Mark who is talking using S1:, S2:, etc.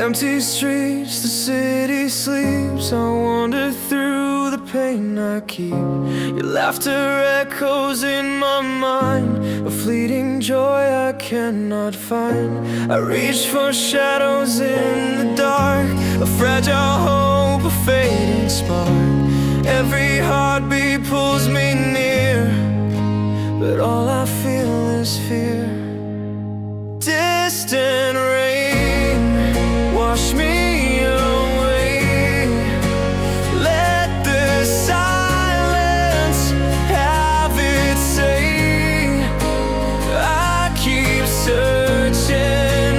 S1: Empty streets, the city sleeps. I wander through the pain I keep. Your laughter echoes in my mind, a fleeting joy I cannot find. I reach for shadows in the dark, a fragile hope, a fading spark. Every heartbeat pulls me near, but all I feel is fear.